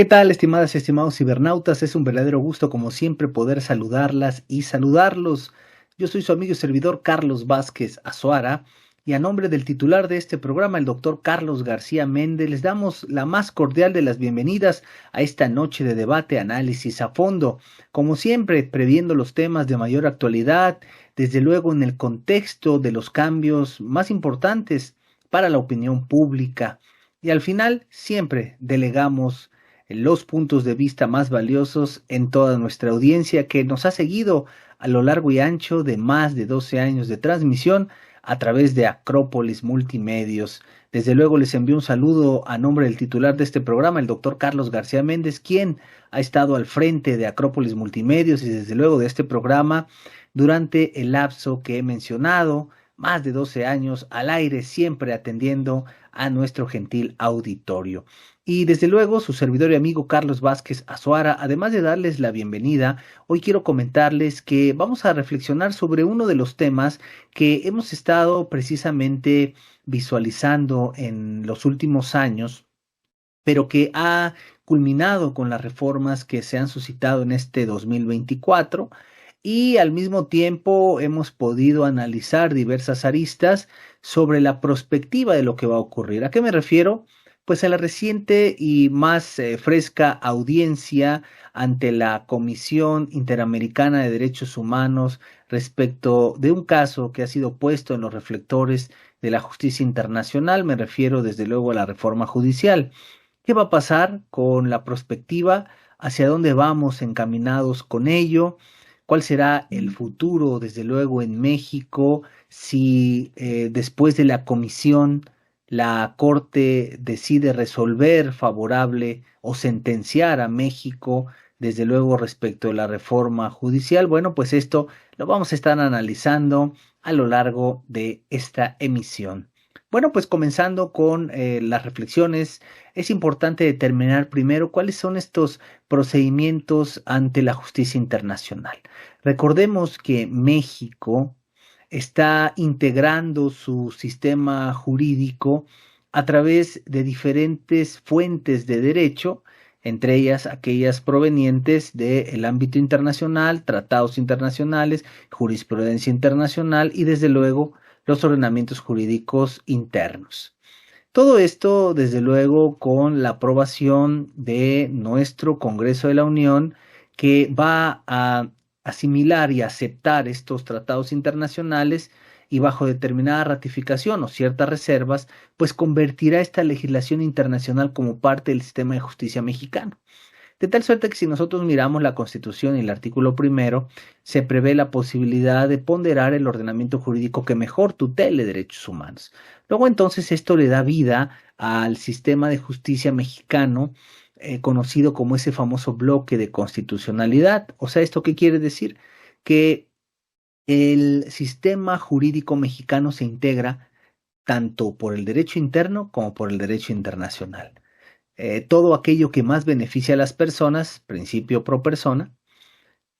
¿Qué tal, estimadas y estimados cibernautas? Es un verdadero gusto, como siempre, poder saludarlas y saludarlos. Yo soy su amigo y servidor Carlos Vázquez Azuara, y a nombre del titular de este programa, el doctor Carlos García Méndez, les damos la más cordial de las bienvenidas a esta noche de debate, análisis a fondo. Como siempre, previendo los temas de mayor actualidad, desde luego en el contexto de los cambios más importantes para la opinión pública. Y al final, siempre delegamos los puntos de vista más valiosos en toda nuestra audiencia que nos ha seguido a lo largo y ancho de más de 12 años de transmisión a través de Acrópolis Multimedios. Desde luego les envío un saludo a nombre del titular de este programa, el doctor Carlos García Méndez, quien ha estado al frente de Acrópolis Multimedios y desde luego de este programa durante el lapso que he mencionado, más de 12 años al aire, siempre atendiendo a nuestro gentil auditorio. Y desde luego, su servidor y amigo Carlos Vázquez Azuara, además de darles la bienvenida, hoy quiero comentarles que vamos a reflexionar sobre uno de los temas que hemos estado precisamente visualizando en los últimos años, pero que ha culminado con las reformas que se han suscitado en este 2024 y al mismo tiempo hemos podido analizar diversas aristas sobre la perspectiva de lo que va a ocurrir. ¿A qué me refiero? Pues a la reciente y más fresca audiencia ante la Comisión Interamericana de Derechos Humanos respecto de un caso que ha sido puesto en los reflectores de la justicia internacional. Me refiero desde luego a la reforma judicial. ¿Qué va a pasar con la perspectiva? ¿Hacia dónde vamos encaminados con ello? ¿Cuál será el futuro, desde luego, en México si después de la comisión la Corte decide resolver favorable o sentenciar a México, desde luego, respecto a la reforma judicial? Bueno, pues esto lo vamos a estar analizando a lo largo de esta emisión. Bueno, pues comenzando con las reflexiones, es importante determinar primero cuáles son estos procedimientos ante la justicia internacional. Recordemos que México está integrando su sistema jurídico a través de diferentes fuentes de derecho, entre ellas aquellas provenientes del ámbito internacional, tratados internacionales, jurisprudencia internacional y desde luego los ordenamientos jurídicos internos. Todo esto, desde luego, con la aprobación de nuestro Congreso de la Unión, que va a asimilar y aceptar estos tratados internacionales y bajo determinada ratificación o ciertas reservas, pues convertirá esta legislación internacional como parte del sistema de justicia mexicano. De tal suerte que si nosotros miramos la Constitución y el artículo primero, se prevé la posibilidad de ponderar el ordenamiento jurídico que mejor tutele derechos humanos. Luego entonces esto le da vida al sistema de justicia mexicano, conocido como ese famoso bloque de constitucionalidad. O sea, ¿esto qué quiere decir? Que el sistema jurídico mexicano se integra tanto por el derecho interno como por el derecho internacional. Todo aquello que más beneficia a las personas, principio pro persona,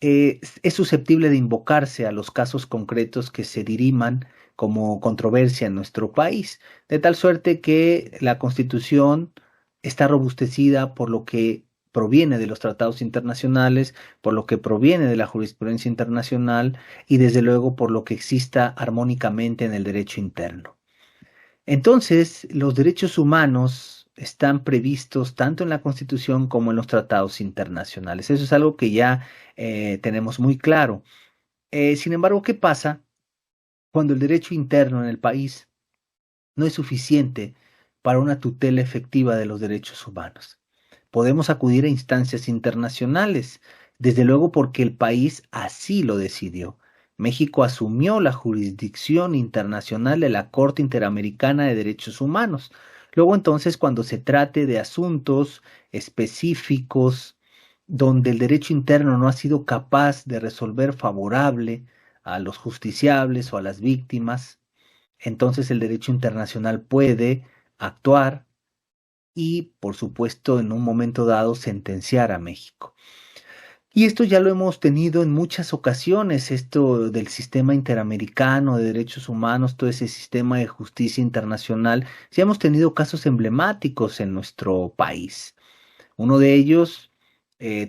es susceptible de invocarse a los casos concretos que se diriman como controversia en nuestro país, de tal suerte que la Constitución está robustecida por lo que proviene de los tratados internacionales, por lo que proviene de la jurisprudencia internacional y desde luego por lo que exista armónicamente en el derecho interno. Entonces, los derechos humanos están previstos tanto en la Constitución como en los tratados internacionales. Eso es algo que ya tenemos muy claro. Sin embargo, ¿qué pasa cuando el derecho interno en el país no es suficiente para una tutela efectiva de los derechos humanos? Podemos acudir a instancias internacionales, desde luego porque el país así lo decidió. México asumió la jurisdicción internacional de la Corte Interamericana de Derechos Humanos. Luego entonces, cuando se trate de asuntos específicos donde el derecho interno no ha sido capaz de resolver favorable a los justiciables o a las víctimas, entonces el derecho internacional puede actuar y, por supuesto, en un momento dado, sentenciar a México. Y esto ya lo hemos tenido en muchas ocasiones, esto del sistema interamericano de derechos humanos, todo ese sistema de justicia internacional. Ya hemos tenido casos emblemáticos en nuestro país. Uno de ellos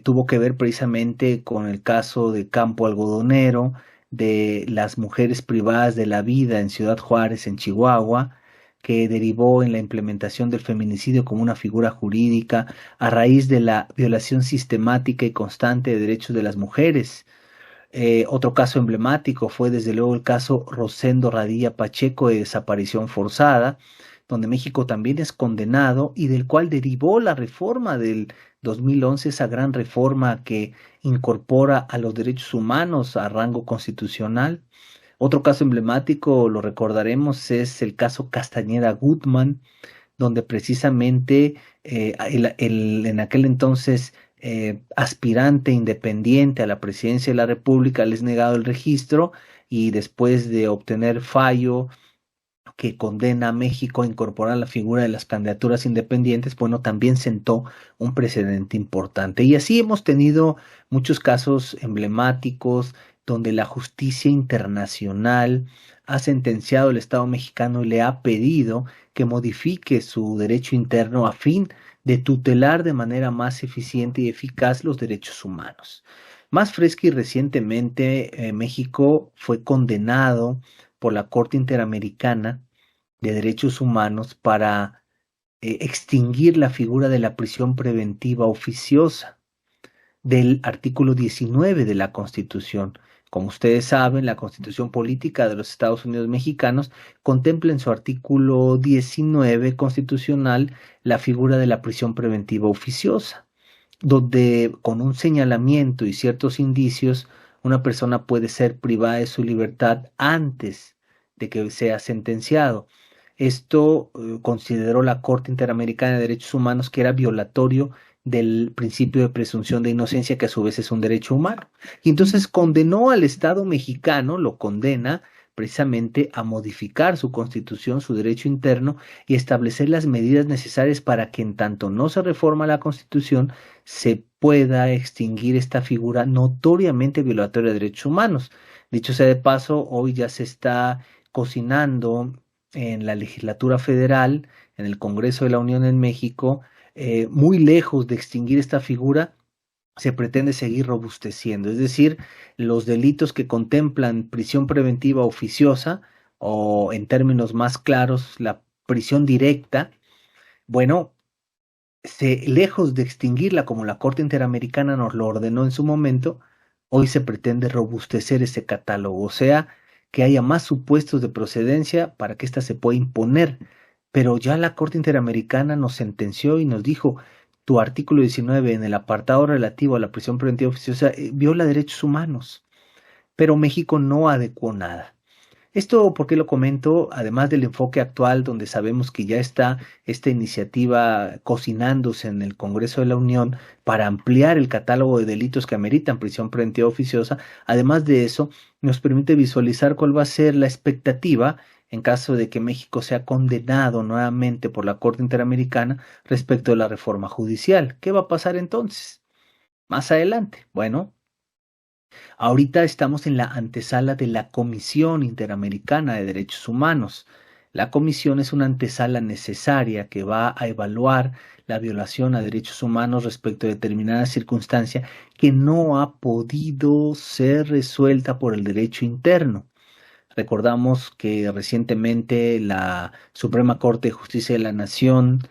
tuvo que ver precisamente con el caso de Campo Algodonero, de las mujeres privadas de la vida en Ciudad Juárez, en Chihuahua, que derivó en la implementación del feminicidio como una figura jurídica a raíz de la violación sistemática y constante de derechos de las mujeres. Otro caso emblemático fue desde luego el caso Rosendo Radilla Pacheco de desaparición forzada, donde México también es condenado y del cual derivó la reforma del 2011, esa gran reforma que incorpora a los derechos humanos a rango constitucional. Otro caso emblemático, lo recordaremos, es el caso Castañeda Gutman, donde precisamente en aquel entonces aspirante independiente a la presidencia de la República le es negado el registro y después de obtener fallo que condena a México a incorporar la figura de las candidaturas independientes, bueno, también sentó un precedente importante. Y así hemos tenido muchos casos emblemáticos donde la justicia internacional ha sentenciado al Estado mexicano y le ha pedido que modifique su derecho interno a fin de tutelar de manera más eficiente y eficaz los derechos humanos. Más fresca y recientemente, México fue condenado por la Corte Interamericana de Derechos Humanos para extinguir la figura de la prisión preventiva oficiosa del artículo 19 de la Constitución. Como ustedes saben, la Constitución Política de los Estados Unidos Mexicanos contempla en su artículo 19 constitucional la figura de la prisión preventiva oficiosa, donde con un señalamiento y ciertos indicios una persona puede ser privada de su libertad antes de que sea sentenciado. Esto consideró la Corte Interamericana de Derechos Humanos que era violatorio del principio de presunción de inocencia, que a su vez es un derecho humano. Y entonces condenó al Estado mexicano, lo condena precisamente a modificar su constitución, su derecho interno y establecer las medidas necesarias para que en tanto no se reforma la constitución, se pueda extinguir esta figura notoriamente violatoria de derechos humanos. Dicho sea de paso, hoy ya se está cocinando en la legislatura federal, en el Congreso de la Unión en México, muy lejos de extinguir esta figura, se pretende seguir robusteciendo. Es decir, los delitos que contemplan prisión preventiva oficiosa, o en términos más claros, la prisión directa, bueno, lejos de extinguirla como la Corte Interamericana nos lo ordenó en su momento, hoy se pretende robustecer ese catálogo, o sea, que haya más supuestos de procedencia para que ésta se pueda imponer. Pero ya la Corte Interamericana nos sentenció y nos dijo, tu artículo 19 en el apartado relativo a la prisión preventiva oficiosa viola derechos humanos, pero México no adecuó nada. Esto, ¿por qué lo comento? Además del enfoque actual, donde sabemos que ya está esta iniciativa cocinándose en el Congreso de la Unión para ampliar el catálogo de delitos que ameritan prisión preventiva oficiosa, además de eso, nos permite visualizar cuál va a ser la expectativa en caso de que México sea condenado nuevamente por la Corte Interamericana respecto a la reforma judicial. ¿Qué va a pasar entonces? Más adelante. Bueno, ahorita estamos en la antesala de la Comisión Interamericana de Derechos Humanos. La comisión es una antesala necesaria que va a evaluar la violación a derechos humanos respecto a determinada circunstancia que no ha podido ser resuelta por el derecho interno. Recordamos que recientemente la Suprema Corte de Justicia de la Nación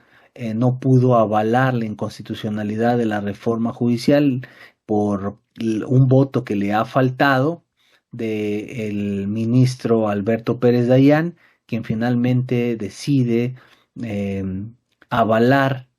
no pudo avalar la inconstitucionalidad de la reforma judicial por un voto que le ha faltado del ministro Alberto Pérez Dayán, quien finalmente decide eh, avalar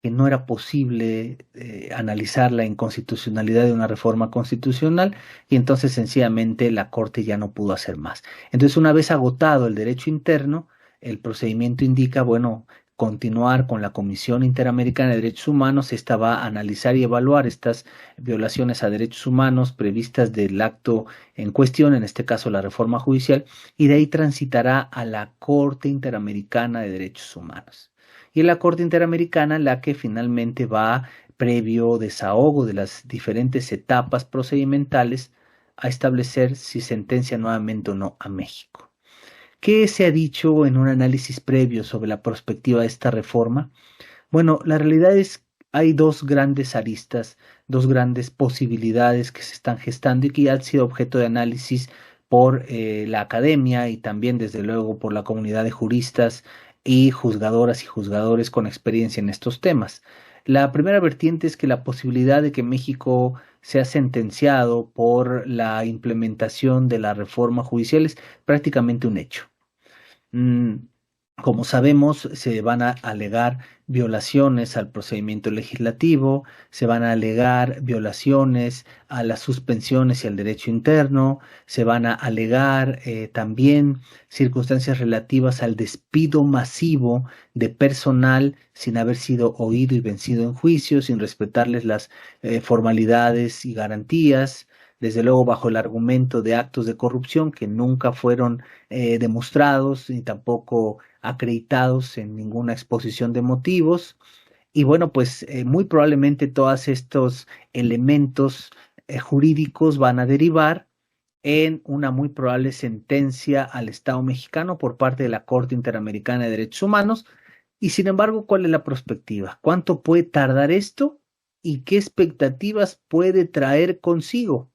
que no era posible analizar la inconstitucionalidad de una reforma constitucional y entonces sencillamente la Corte ya no pudo hacer más. Entonces, una vez agotado el derecho interno, el procedimiento indica, bueno, continuar con la Comisión Interamericana de Derechos Humanos. Esta va a analizar y evaluar estas violaciones a derechos humanos previstas del acto en cuestión, en este caso la reforma judicial, y de ahí transitará a la Corte Interamericana de Derechos Humanos. Y en la Corte Interamericana la que finalmente va, previo desahogo de las diferentes etapas procedimentales, a establecer si sentencia nuevamente o no a México. ¿Qué se ha dicho en un análisis previo sobre la perspectiva de esta reforma? Bueno, la realidad es hay dos grandes aristas, dos grandes posibilidades que se están gestando y que ya han sido objeto de análisis por la academia y también, desde luego, por la comunidad de juristas y juzgadoras y juzgadores con experiencia en estos temas. La primera vertiente es que la posibilidad de que México sea sentenciado por la implementación de la reforma judicial es prácticamente un hecho. Mm, Como sabemos, se van a alegar violaciones al procedimiento legislativo, se van a alegar violaciones a las suspensiones y al derecho interno, se van a alegar también circunstancias relativas al despido masivo de personal sin haber sido oído y vencido en juicio, sin respetarles las formalidades y garantías, desde luego bajo el argumento de actos de corrupción que nunca fueron demostrados ni tampoco acreditados en ninguna exposición de motivos. Y bueno, pues muy probablemente todos estos elementos jurídicos van a derivar en una muy probable sentencia al Estado mexicano por parte de la Corte Interamericana de Derechos Humanos. Y sin embargo, ¿cuál es la perspectiva? ¿Cuánto puede tardar esto y qué expectativas puede traer consigo?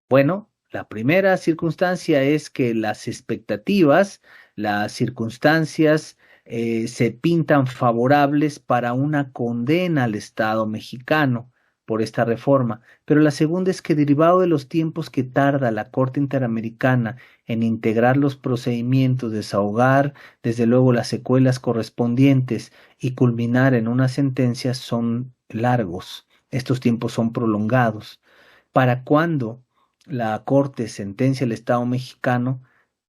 Bueno, la primera circunstancia es que las expectativas, las circunstancias se pintan favorables para una condena al Estado mexicano por esta reforma, pero la segunda es que derivado de los tiempos que tarda la Corte Interamericana en integrar los procedimientos, desahogar desde luego las secuelas correspondientes y culminar en una sentencia son largos, estos tiempos son prolongados. ¿Para cuándo la Corte sentencia al Estado mexicano?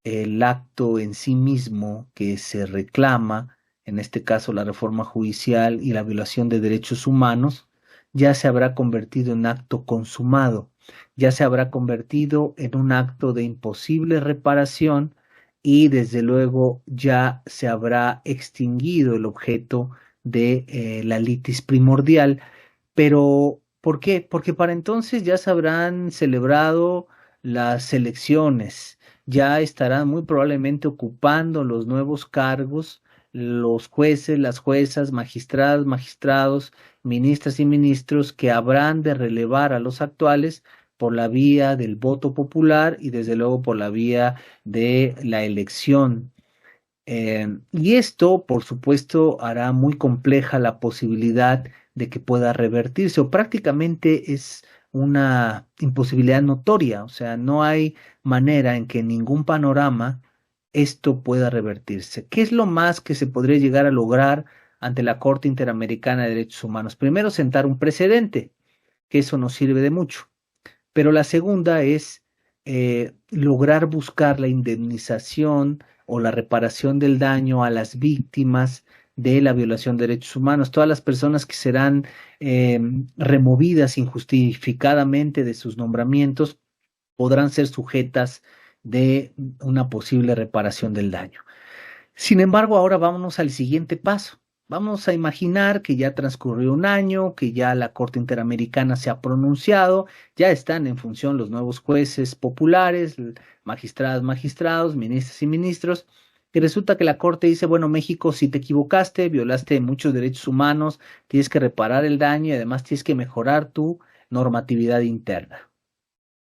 El acto en sí mismo que se reclama, en este caso la reforma judicial y la violación de derechos humanos, ya se habrá convertido en acto consumado, ya se habrá convertido en un acto de imposible reparación y desde luego ya se habrá extinguido el objeto de la litis primordial. Pero, ¿por qué? Porque para entonces ya se habrán celebrado las elecciones, ya estarán muy probablemente ocupando los nuevos cargos los jueces, las juezas, magistradas, magistrados, ministras y ministros que habrán de relevar a los actuales por la vía del voto popular y desde luego por la vía de la elección. Y esto, por supuesto, hará muy compleja la posibilidad de que pueda revertirse, o prácticamente es una imposibilidad notoria, o sea, no hay manera en que en ningún panorama esto pueda revertirse. ¿Qué es lo más que se podría llegar a lograr ante la Corte Interamericana de Derechos Humanos? Primero, sentar un precedente, que eso nos sirve de mucho, pero la segunda es lograr buscar la indemnización o la reparación del daño a las víctimas de la violación de derechos humanos, todas las personas que serán eh, removidas injustificadamente de sus nombramientos podrán ser sujetas de una posible reparación del daño. Sin embargo, ahora vámonos al siguiente paso. Vamos a imaginar que ya transcurrió un año, que ya la Corte Interamericana se ha pronunciado, ya están en función los nuevos jueces populares, magistradas, magistrados, ministras y ministros, y resulta que la Corte dice, bueno, México, si te equivocaste, violaste muchos derechos humanos, tienes que reparar el daño y además tienes que mejorar tu normatividad interna.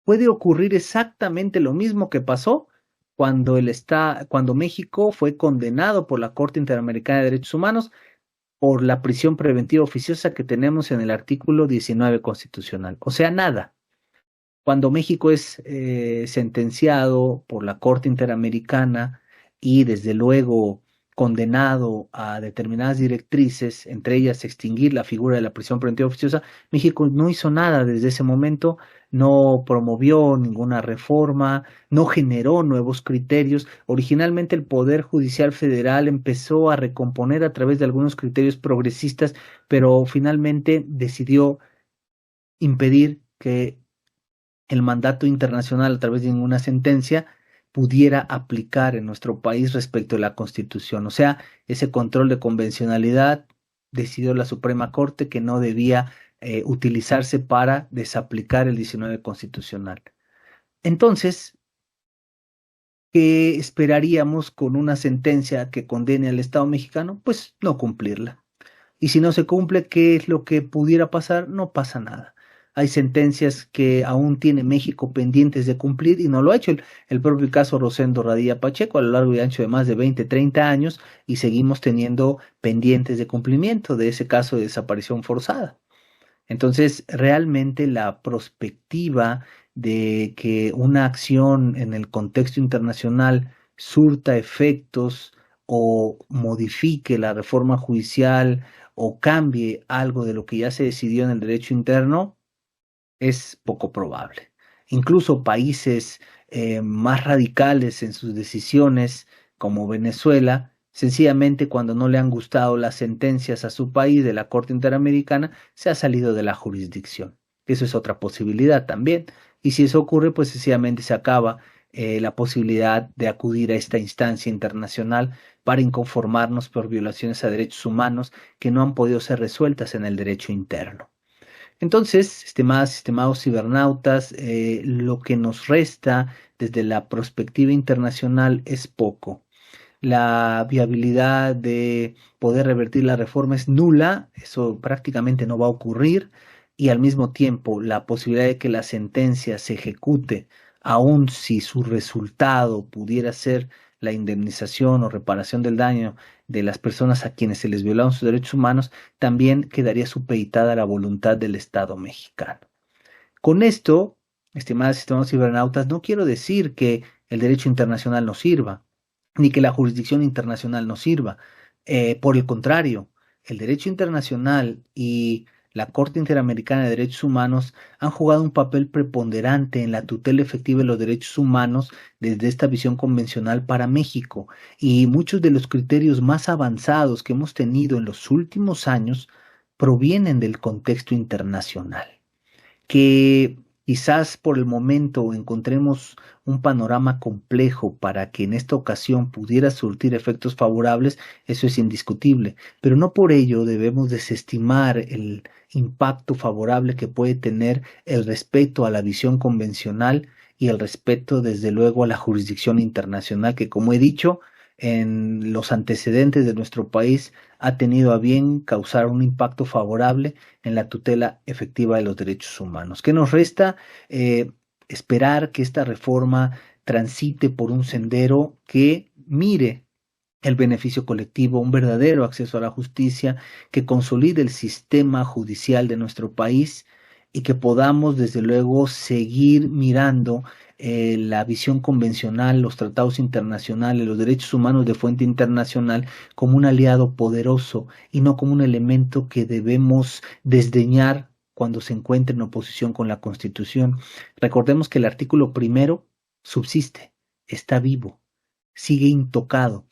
Puede ocurrir exactamente lo mismo que pasó cuando México fue condenado por la Corte Interamericana de Derechos Humanos por la prisión preventiva oficiosa que tenemos en el artículo 19 constitucional. O sea, nada. Cuando México es sentenciado por la Corte Interamericana y desde luego condenado a determinadas directrices, entre ellas extinguir la figura de la prisión preventiva oficiosa, México no hizo nada desde ese momento, no promovió ninguna reforma, no generó nuevos criterios. Originalmente el Poder Judicial Federal empezó a recomponer a través de algunos criterios progresistas, pero finalmente decidió impedir que el mandato internacional a través de ninguna sentencia pudiera aplicar en nuestro país respecto a la Constitución. O sea, ese control de convencionalidad decidió la Suprema Corte que no debía utilizarse para desaplicar el 19 constitucional. Entonces, ¿qué esperaríamos con una sentencia que condene al Estado mexicano? Pues no cumplirla. Y si no se cumple, ¿qué es lo que pudiera pasar? No pasa nada. Hay sentencias que aún tiene México pendientes de cumplir y no lo ha hecho. El propio caso Rosendo Radilla Pacheco a lo largo y ancho de más de 20, 30 años y seguimos teniendo pendientes de cumplimiento de ese caso de desaparición forzada. Entonces, realmente la perspectiva de que una acción en el contexto internacional surta efectos o modifique la reforma judicial o cambie algo de lo que ya se decidió en el derecho interno es poco probable. Incluso países más radicales en sus decisiones, como Venezuela, sencillamente cuando no le han gustado las sentencias a su país de la Corte Interamericana, se ha salido de la jurisdicción. Eso es otra posibilidad también. Y si eso ocurre, pues sencillamente se acaba la posibilidad de acudir a esta instancia internacional para inconformarnos por violaciones a derechos humanos que no han podido ser resueltas en el derecho interno. Entonces, estimados cibernautas, lo que nos resta desde la perspectiva internacional es poco. La viabilidad de poder revertir la reforma es nula, eso prácticamente no va a ocurrir, y al mismo tiempo la posibilidad de que la sentencia se ejecute, aun si su resultado pudiera ser la indemnización o reparación del daño de las personas a quienes se les violaron sus derechos humanos, también quedaría supeditada a la voluntad del Estado mexicano. Con esto, estimados cibernautas, no quiero decir que el derecho internacional no sirva, ni que la jurisdicción internacional no sirva. Por el contrario, el derecho internacional y la Corte Interamericana de Derechos Humanos han jugado un papel preponderante en la tutela efectiva de los derechos humanos desde esta visión convencional para México, y muchos de los criterios más avanzados que hemos tenido en los últimos años provienen del contexto internacional. Que quizás por el momento encontremos un panorama complejo para que en esta ocasión pudiera surtir efectos favorables, eso es indiscutible, pero no por ello debemos desestimar el impacto favorable que puede tener el respeto a la visión convencional y el respeto, desde luego, a la jurisdicción internacional, que, como he dicho, en los antecedentes de nuestro país ha tenido a bien causar un impacto favorable en la tutela efectiva de los derechos humanos. ¿Qué nos resta? Esperar que esta reforma transite por un sendero que mire el beneficio colectivo, un verdadero acceso a la justicia, que consolide el sistema judicial de nuestro país y que podamos, desde luego, seguir mirando la visión convencional, los tratados internacionales, los derechos humanos de fuente internacional como un aliado poderoso y no como un elemento que debemos desdeñar cuando se encuentre en oposición con la Constitución. Recordemos que el artículo primero subsiste, está vivo, sigue intocado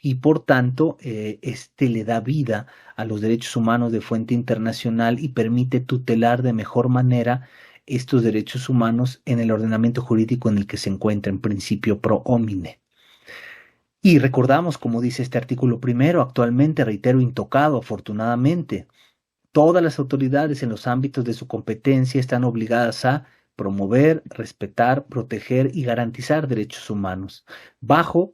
y por tanto este le da vida a los derechos humanos de fuente internacional y permite tutelar de mejor manera estos derechos humanos en el ordenamiento jurídico en el que se encuentra, en principio pro homine. Y recordamos, como dice este artículo primero, actualmente, reitero, intocado, afortunadamente, todas las autoridades en los ámbitos de su competencia están obligadas a promover, respetar, proteger y garantizar derechos humanos, bajo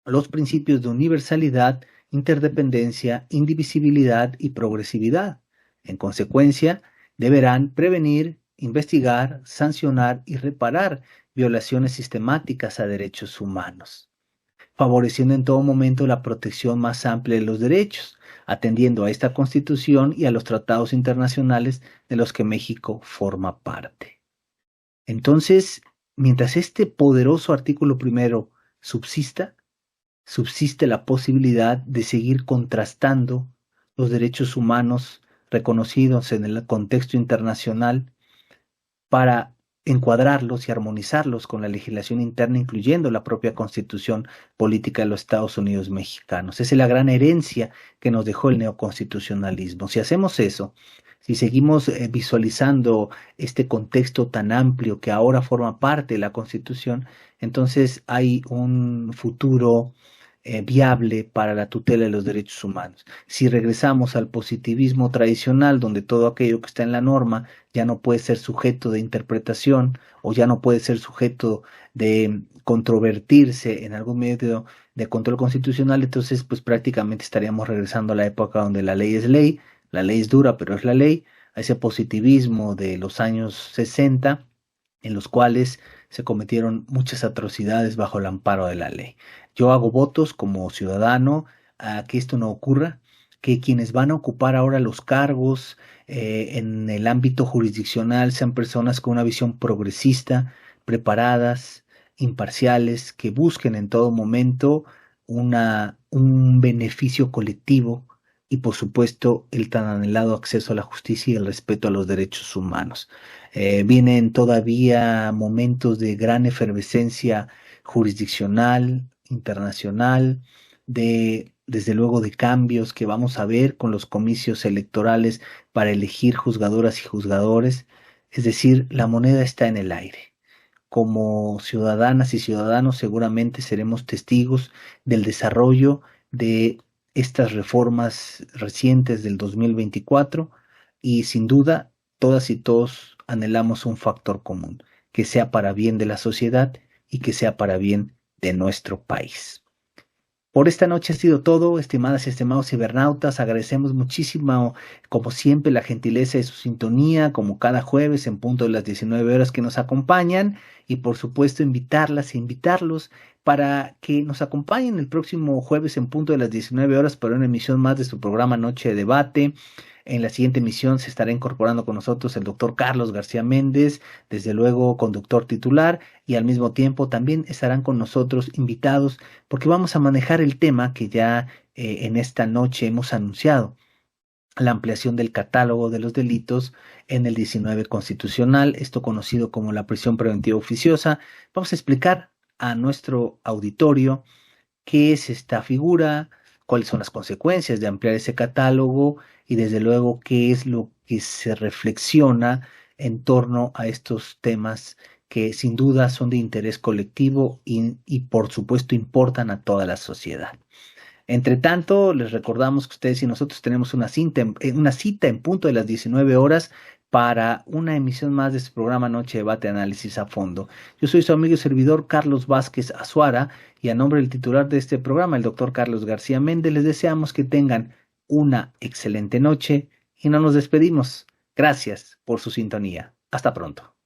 los principios de universalidad, interdependencia, indivisibilidad y progresividad. En consecuencia, deberán prevenir, investigar, sancionar y reparar violaciones sistemáticas a derechos humanos, favoreciendo en todo momento la protección más amplia de los derechos, atendiendo a esta Constitución y a los tratados internacionales de los que México forma parte. Entonces, mientras este poderoso artículo primero subsista, subsiste la posibilidad de seguir contrastando los derechos humanos reconocidos en el contexto internacional para encuadrarlos y armonizarlos con la legislación interna, incluyendo la propia Constitución política de los Estados Unidos mexicanos. Esa es la gran herencia que nos dejó el neoconstitucionalismo. Si hacemos eso, si seguimos visualizando este contexto tan amplio que ahora forma parte de la Constitución, entonces hay un futuro viable para la tutela de los derechos humanos. Si regresamos al positivismo tradicional, donde todo aquello que está en la norma ya no puede ser sujeto de interpretación o ya no puede ser sujeto de controvertirse en algún medio de control constitucional, entonces pues prácticamente estaríamos regresando a la época donde la ley es ley, la ley es dura, pero es la ley, a ese positivismo de los años 60, en los cuales se cometieron muchas atrocidades bajo el amparo de la ley. Yo hago votos como ciudadano a que esto no ocurra, que quienes van a ocupar ahora los cargos en el ámbito jurisdiccional sean personas con una visión progresista, preparadas, imparciales, que busquen en todo momento un beneficio colectivo y por supuesto el tan anhelado acceso a la justicia y el respeto a los derechos humanos. Vienen todavía momentos de gran efervescencia jurisdiccional, internacional, desde luego de cambios que vamos a ver con los comicios electorales para elegir juzgadoras y juzgadores. Es decir, la moneda está en el aire. Como ciudadanas y ciudadanos seguramente seremos testigos del desarrollo de estas reformas recientes del 2024 y sin duda todas y todos anhelamos un factor común, que sea para bien de la sociedad y que sea para bien de nuestro país. Por esta noche ha sido todo, estimadas y estimados cibernautas. Agradecemos muchísimo, como siempre, la gentileza de su sintonía, como cada jueves en punto de las 19 horas que nos acompañan. Y por supuesto, invitarlas e invitarlos para que nos acompañen el próximo jueves en punto de las 19 horas para una emisión más de su programa Noche de Debate. En la siguiente emisión se estará incorporando con nosotros el doctor Carlos García Méndez, desde luego conductor titular, y al mismo tiempo también estarán con nosotros invitados porque vamos a manejar el tema que ya en esta noche hemos anunciado, la ampliación del catálogo de los delitos en el 19 constitucional, esto conocido como la prisión preventiva oficiosa. Vamos a explicar a nuestro auditorio qué es esta figura, cuáles son las consecuencias de ampliar ese catálogo y desde luego qué es lo que se reflexiona en torno a estos temas que sin duda son de interés colectivo y por supuesto importan a toda la sociedad. Entre tanto, les recordamos que ustedes y nosotros tenemos una cita en punto de las 19 horas para una emisión más de este programa Noche de Debate Análisis a Fondo. Yo soy su amigo y servidor Carlos Vázquez Azuara y a nombre del titular de este programa, el doctor Carlos García Méndez, les deseamos que tengan una excelente noche y no nos despedimos. Gracias por su sintonía. Hasta pronto.